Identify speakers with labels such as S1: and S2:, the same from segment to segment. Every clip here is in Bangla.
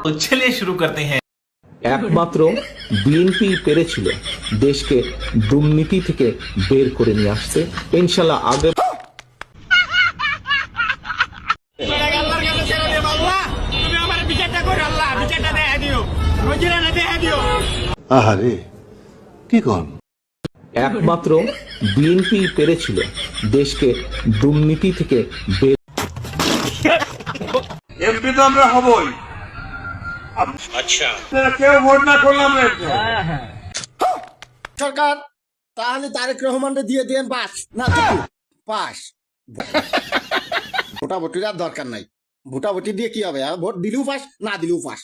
S1: तो चलिए शुरू करते हैं।
S2: একমাত্র বিএনপি পেরেছিল দেশকে দুর্নীতি থেকে বের করে নিয়ে আসতে। ইনশাআল্লাহ আগে
S3: আহারে কি কোন
S2: একমাত্র বিএনপি পেরেছিল দেশকে দুর্নীতি থেকে বের।
S3: এমপি তো আমরা হবই। আচ্ছা কেউ ভোট না করলাম
S4: সরকার তাহলে তারেক রহমানকে দিয়ে দেন পাস না পাস ভোটাভুটির আর দরকার নাই। ভোটাভুটি দিয়ে কি হবে? ভোট দিলেও পাস, না দিলেও পাস।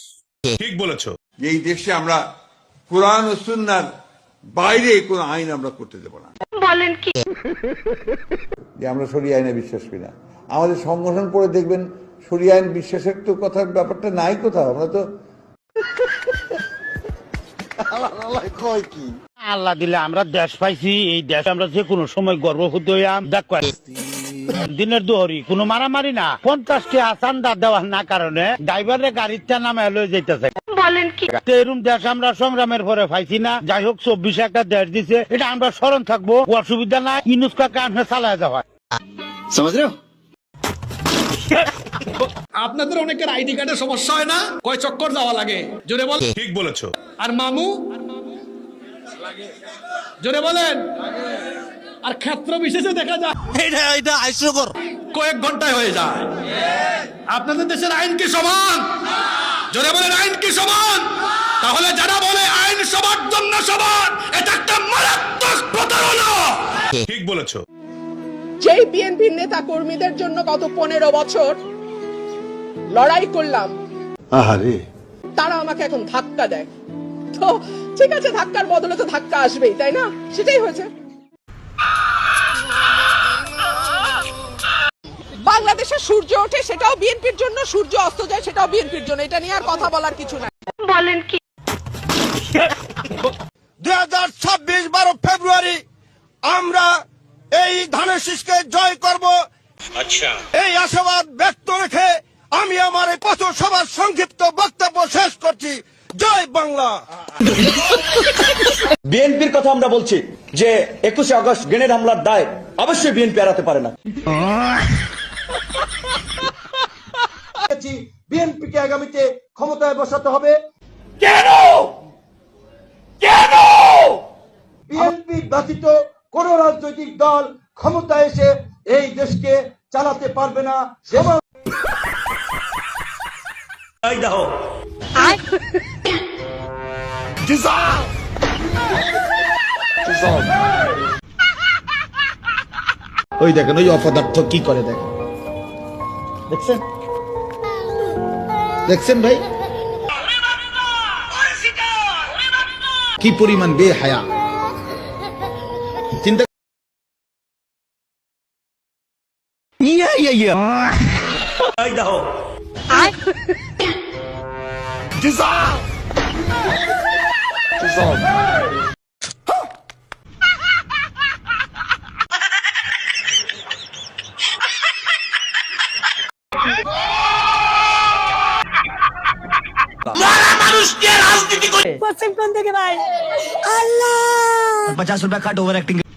S3: ঠিক বলেছো। এই দেশে আমরা কোরআন ও সুন্নাহর বাইরে কোন আইন আমরা করতে দেব না।
S5: বলেন কি?
S3: যে আমরা শরিয়া আইনে বিশ্বাস করি না। আমাদের সংগঠন পড়ে দেখবেন শরিয়া আইন বিশ্বাসের তো কথার ব্যাপারটা নাই কোথাও। আমরা তো
S6: আল্লাহ দিলে আমরা দেশ পাইছি, এই দেশ আমরা যে কোনো সময় গর্ভবতী হইয়াম। দিনের দুহরি কোনো মারামারি না, 50টি আসান্দা দেওয়ার না কারণে ড্রাইভারের গাড়িটা নামে লয়ে যাইতেছে।
S5: বলেন কি?
S6: এরকম দেশ আমরা সংগ্রামের পরে পাইছি না। যাই হোক 24 একটা দেশ দিছে, এটা আমরা স্মরণ থাকবো। অসুবিধা নাই, ইনুস্কা কামে চালায় যাওয়া।
S7: আপনাদের অনেকের আইডি কার্ডের সমস্যা হয় না? কয় চক্কর যাওয়া লাগে? জোরে বল।
S3: ঠিক বলেছো।
S7: আর মামু জোরে বলেন। আর ক্ষেত্র বিশেষে দেখা যায় এটা হাস্যকর, কয়েক ঘন্টায় হয়ে যায়। আপনাদের দেশের আইন কি সমান? জোরে বলেন, আইন কি সমান? তাহলে যারা বলে আইন সবার জন্য সমান, এটা একটা মারাত্মক প্রতারণা।
S3: ঠিক বলেছো।
S8: যেই বিএনপির নেতা কর্মীদের জন্য গত 15 বছর লড়াই করলাম,
S3: আহারে
S8: তারা আমাকে এখন ধাক্কা দেয়। তো ঠিক আছে, ধাক্কার বদলে তো ধাক্কা আসবেই, তাই না? সেটাই হয়েছে। বাংলাদেশের সূর্য ওঠে, সেটাও বিএনপির জন্য। সূর্য অস্ত যায়, সেটাও বিএনপির জন্য। এটা নিয়ে আর কথা বলার কিছু নাই।
S5: বলেন কি?
S4: 2026 12 ফেব্রুয়ারি আমরা এই ধানের শীষকে জয় করব।
S3: আচ্ছা
S4: এই আশাবাদ ব্যক্ত রেখে আমি আমার এই পথসভার সংক্ষিপ্ত বক্তব্য শেষ করছি। জয় বাংলা।
S9: বিএনপির কথা আমরা বলছি যে 21শে আগস্ট গ্রেনেড হামলার দায় অবশ্যই বিএনপি এড়াতে পারে না। বিএনপিকে আগামীতে ক্ষমতায় বসাতে হবে। কেন কেন বিএনপি ব্যতীত কোন রাজনৈতিক দল ক্ষমতায় এসে এই দেশকে চালাতে পারবে না।
S4: ওই দেখেন ওই অপদার্থ কি করে, দেখেন, দেখছেন দেখছেন ভাই কি পরিমাণ বেহায়া। চিন্তা
S5: पश्चिम कोन देखे भाई? अल्लाह
S9: 50 रुपया कट ओवर एक्टिंग।